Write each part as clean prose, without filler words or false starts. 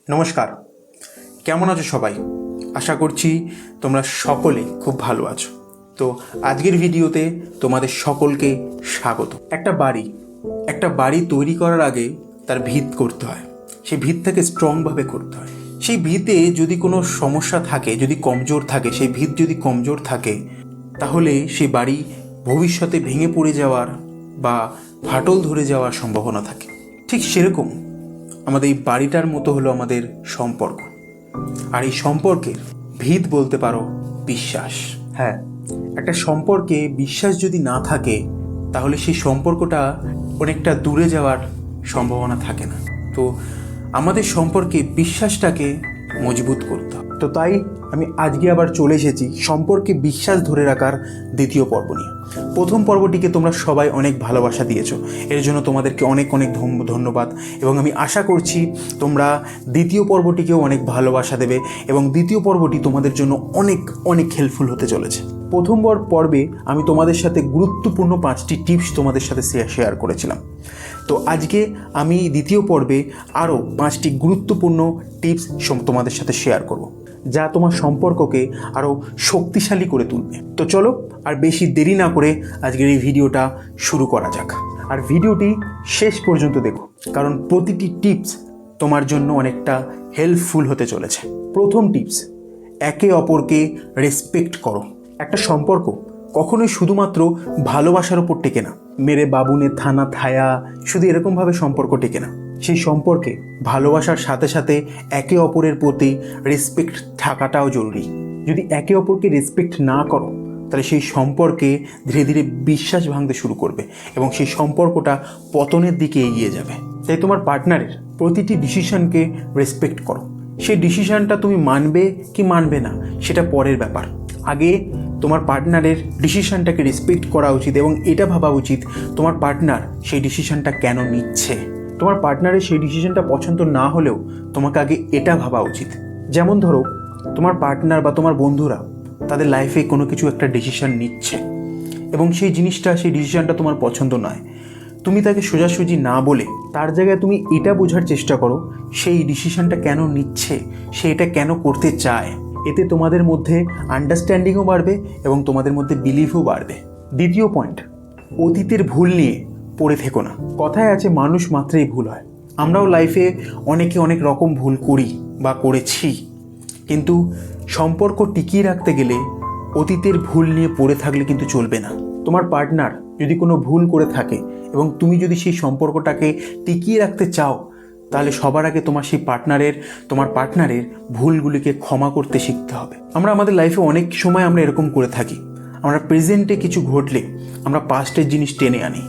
নমস্কার, কেমন আছো সবাই? আশা করছি তোমরা সকলেই খুব ভালো আছো। তো আজকের ভিডিওতে তোমাদের সকলকে স্বাগত। একটা বাড়ি তৈরি করার আগে তার ভিত করতে হয়, সেই ভিতটাকে স্ট্রংভাবে করতে হয়। সেই ভিতে যদি কোনো সমস্যা থাকে, যদি কমজোর থাকে, সেই ভিত যদি কমজোর থাকে, তাহলে সেই বাড়ি ভবিষ্যতে ভেঙে পড়ে যাওয়ার বা ফাটল ধরে যাওয়ার সম্ভাবনা থাকে। ঠিক সেরকম আমাদের এই বাড়িটার মতো হলো আমাদের সম্পর্ক। আর এই সম্পর্কের ভিত বলতে পারো বিশ্বাস। হ্যাঁ, একটা সম্পর্কে বিশ্বাস যদি না থাকে তাহলে সেই সম্পর্কটা অনেকটা দূরে যাওয়ার সম্ভাবনা থাকে না। তো আমাদের সম্পর্কে বিশ্বাসটাকে মজবুত করতে হবে। তো তাই আমি আজকে আবার চলে এসেছি সম্পর্কে বিশ্বাস ধরে রাখার দ্বিতীয় পর্ব নিয়ে। প্রথম পর্বটিকে তোমরা সবাই অনেক ভালোবাসা দিয়েছো, এর জন্য তোমাদেরকে অনেক অনেক ধন্যবাদ। এবং আমি আশা করছি তোমরা দ্বিতীয় পর্বটিকেও অনেক ভালোবাসা দেবে এবং দ্বিতীয় পর্বটি তোমাদের জন্য অনেক অনেক হেল্পফুল হতে চলেছে। প্রথম পর্বে আমি তোমাদের সাথে গুরুত্বপূর্ণ 5টি টিপস তোমাদের সাথে শেয়ার করেছিলাম। তো আজকে আমি দ্বিতীয় পর্বে আরও 5টি গুরুত্বপূর্ণ টিপস তোমাদের সাথে শেয়ার করব, যা তোমার সম্পর্ককে আরও শক্তিশালী করে তুলবে। তো চলো আর বেশি দেরি না করে আজকের এই ভিডিওটা শুরু করা যাক। আর ভিডিওটি শেষ পর্যন্ত দেখো, কারণ প্রতিটি টিপস তোমার জন্য অনেকটা হেল্পফুল হতে চলেছে। প্রথম টিপস, একে অপরকে রেসপেক্ট করো। একটা সম্পর্ক কখনোই শুধুমাত্র ভালোবাসার ওপর টেকে না। মেরে বাবুনে থানা থায়া শুধু এরকমভাবে সম্পর্ক টেকে না। সেই সম্পর্কে ভালোবাসার সাথে সাথে একে অপরের প্রতি রেসপেক্ট থাকাটাও জরুরি। যদি একে অপরকে রেসপেক্ট না করো তাহলে সেই সম্পর্কে ধীরে ধীরে বিশ্বাস ভাঙতে শুরু করবে এবং সেই সম্পর্কটা পতনের দিকে এগিয়ে যাবে। তাই তোমার পার্টনারের প্রতিটি ডিসিশনকে রেসপেক্ট করো। সেই ডিসিশনটা তুমি মানবে কি মানবে না সেটা পরের ব্যাপার। আগে তোমার পার্টনারের ডিসিশনটাকে রেসপেক্ট করা উচিত এবং এটা ভাবা উচিত তোমার পার্টনার সেই ডিসিশনটা কেন নিচ্ছে। তোমার পার্টনারের সেই ডিসিশনটা পছন্দ না হলেও তোমাকে আগে এটা ভাবা উচিত। যেমন ধরো, তোমার পার্টনার বা তোমার বন্ধুরা তাদের লাইফে কোনো কিছু একটা ডিসিশন নিচ্ছে এবং সেই ডিসিশনটা তোমার পছন্দ নয়। তুমি তাকে সোজাসুজি না বলে তার জায়গায় তুমি এটা বোঝার চেষ্টা করো সেই ডিসিশনটা কেন নিচ্ছে, সে এটা কেন করতে চায়। এতে তোমাদের মধ্যে আন্ডারস্ট্যান্ডিংও বাড়বে এবং তোমাদের মধ্যে বিলিভও বাড়বে। দ্বিতীয় পয়েন্ট, অতীতের ভুল নিয়ে পড়ে থেকো না। কথায় আছে মানুষ মাত্রই ভুল হয়। আমরাও লাইফে অনেকে অনেক রকম ভুল করি বা করেছি, কিন্তু সম্পর্ক টিকিয়ে রাখতে গেলে অতীতের ভুল নিয়ে পড়ে থাকলে কিন্তু চলবে না। তোমার পার্টনার যদি কোনো ভুল করে থাকে এবং তুমি যদি সেই সম্পর্কটাকে টিকিয়ে রাখতে চাও তাহলে সবার আগে তোমার পার্টনারের ভুলগুলিকে ক্ষমা করতে শিখতে হবে। আমরা আমাদের লাইফে অনেক সময় আমরা এরকম করে থাকি, আমরা প্রেজেন্টে কিছু ঘটলে আমরা পাস্টের জিনিস টেনে আনি।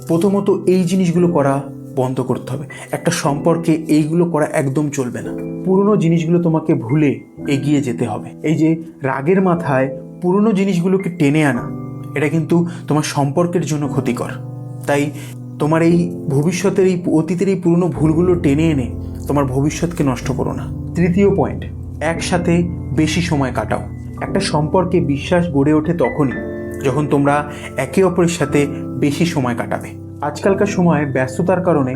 প্রথমত এই জিনিসগুলো করা বন্ধ করতে হবে। একটা সম্পর্কে এইগুলো করা একদম চলবে না। পুরনো জিনিসগুলো তোমাকে ভুলে এগিয়ে যেতে হবে। এই যে রাগের মাথায় পুরনো জিনিসগুলোকে টেনে আনা, এটা কিন্তু তোমার সম্পর্কের জন্য ক্ষতিকর। তাই তোমার এই ভবিষ্যতের এই অতীতের এই পুরনো ভুলগুলো টেনে এনে তোমার ভবিষ্যৎকে নষ্ট করো না। তৃতীয় পয়েন্ট, একসাথে বেশি সময় কাটাও। একটা সম্পর্কে বিশ্বাস গড়ে ওঠে তখনই যখন তোমরা একে অপরের সাথে বেশি সময় কাটাবে। আজকালকার সময়ে ব্যস্ততার কারণে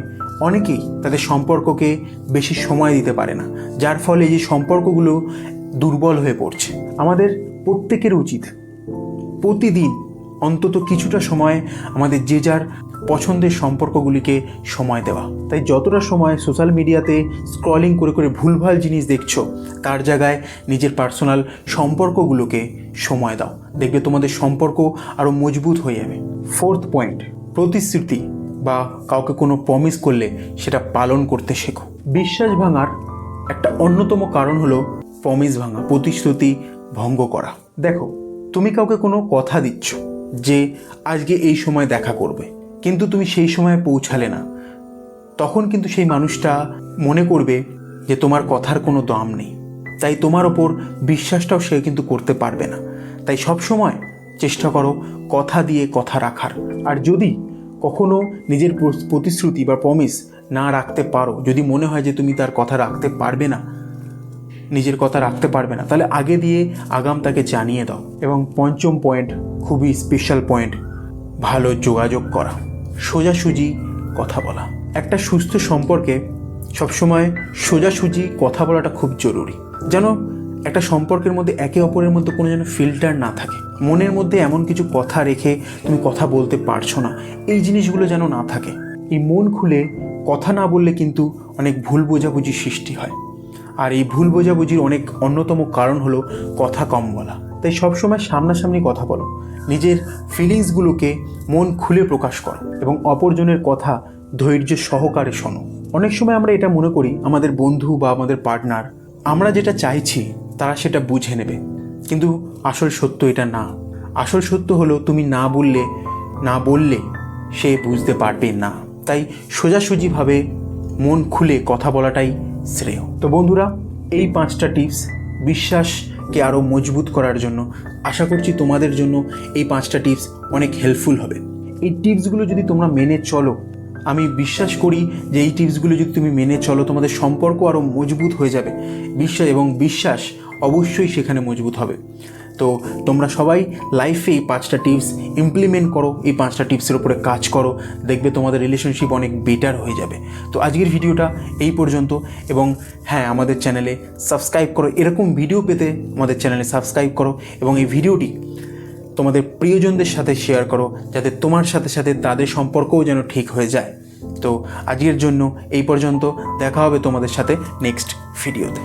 অনেকেই তাদের সম্পর্ককে বেশি সময় দিতে পারে না, যার ফলে এই যে সম্পর্কগুলো দুর্বল হয়ে পড়ছে। আমাদের প্রত্যেকের উচিত প্রতিদিন অন্তত কিছুটা সময় আমাদের যে যার পছন্দের সম্পর্কগুলিকে সময় দেওয়া। তাই যতটা সময় সোশ্যাল মিডিয়াতে স্ক্রলিং করে করে ভুলভাল জিনিস দেখছো তার জায়গায় নিজের পার্সোনাল সম্পর্কগুলোকে সময় দাও। দেখবে তোমাদের সম্পর্ক আরও মজবুত হয়ে যাবে। ফোর্থ পয়েন্ট, প্রতিশ্রুতি বা কাউকে কোনো প্রমিস করলে সেটা পালন করতে শেখো। বিশ্বাস ভাঙার একটা অন্যতম কারণ হলো প্রমিস ভাঙা, প্রতিশ্রুতি ভঙ্গ করা। দেখো, তুমি কাউকে কোনো কথা দিচ্ছ যে আজকে এই সময় দেখা করবে, কিন্তু তুমি সেই সময় পৌঁছালে না, তখন কিন্তু সেই মানুষটা মনে করবে যে তোমার কথার কোনো দাম নেই। তাই তোমার ওপর বিশ্বাসটাও সে কিন্তু করতে পারবে না। তাই সব সময় চেষ্টা করো কথা দিয়ে কথা রাখার। আর যদি কখনো নিজের প্রতিশ্রুতি বা প্রমিস না রাখতে পারো, যদি মনে হয় যে তুমি তার কথা রাখতে পারবে না, নিজের কথা রাখতে পারবে না, তাহলে আগে দিয়ে আগাম তাকে জানিয়ে দাও। এবং পঞ্চম পয়েন্ট, খুবই স্পেশাল পয়েন্ট, ভালো যোগাযোগ করা, সোজাসুজি কথা বলা। একটা সুস্থ সম্পর্কে সবসময় সোজাসুজি কথা বলাটা খুব জরুরি। যেন একটা সম্পর্কের মধ্যে একে অপরের মধ্যে কোনো যেন ফিল্টার না থাকে, মনের মধ্যে এমন কিছু কথা রেখে তুমি কথা বলতে পারছো না, এই জিনিসগুলো যেন না থাকে। এই মন খুলে কথা না বললে কিন্তু অনেক ভুল বোঝাবুঝি সৃষ্টি হয়, আর এই ভুল বোঝাবুঝির অনেক অন্যতম কারণ হলো কথা কম বলা। তাই সবসময় সামনাসামনি কথা বলো, নিজের ফিলিংসগুলোকে মন খুলে প্রকাশ করো এবং অপরজনের কথা ধৈর্য সহকারে শোনো। অনেক সময় আমরা এটা মনে করি আমাদের বন্ধু বা আমাদের পার্টনার আমরা যেটা চাইছি তারা সেটা বুঝে নেবে, কিন্তু আসল সত্য এটা না। আসল সত্য হলো তুমি না বললে সে বুঝতে পারবে না। তাই সোজাসুজিভাবে মন খুলে কথা বলাটাই শ্রেয়। তো বন্ধুরা, এই 5টা টিপস বিশ্বাসকে আরও মজবুত করার জন্য আশা করছি তোমাদের জন্য এই 5টা টিপস অনেক হেল্পফুল হবে। এই টিপসগুলো যদি তোমরা মেনে চলো, আমি বিশ্বাস করি যে এই টিপসগুলো যদি তুমি মেনে চলো তোমাদের সম্পর্ক আরও মজবুত হয়ে যাবে। বিশ্বাস অবশ্যই সেখানে মজবুত হবে। তো তোমরা সবাই লাইফে এই 5টা টিপস ইমপ্লিমেন্ট করো, এই 5টা টিপসের উপরে কাজ করো, দেখবে তোমাদের রিলেশনশিপ অনেক বেটার হয়ে যাবে। তো আজকের ভিডিওটা এই পর্যন্ত, এবং হ্যাঁ, আমাদের চ্যানেলে সাবস্ক্রাইব করো। এরকম ভিডিও পেতে আমাদের চ্যানেলে সাবস্ক্রাইব করো এবং এই ভিডিওটি তোমাদের প্রিয়জনদের সাথে শেয়ার করো, যাতে তোমার সাথে সাথে তাদের সম্পর্কও যেন ঠিক হয়ে যায়। তো আজকের জন্য এই পর্যন্ত, দেখা হবে তোমাদের সাথে নেক্সট ভিডিওতে।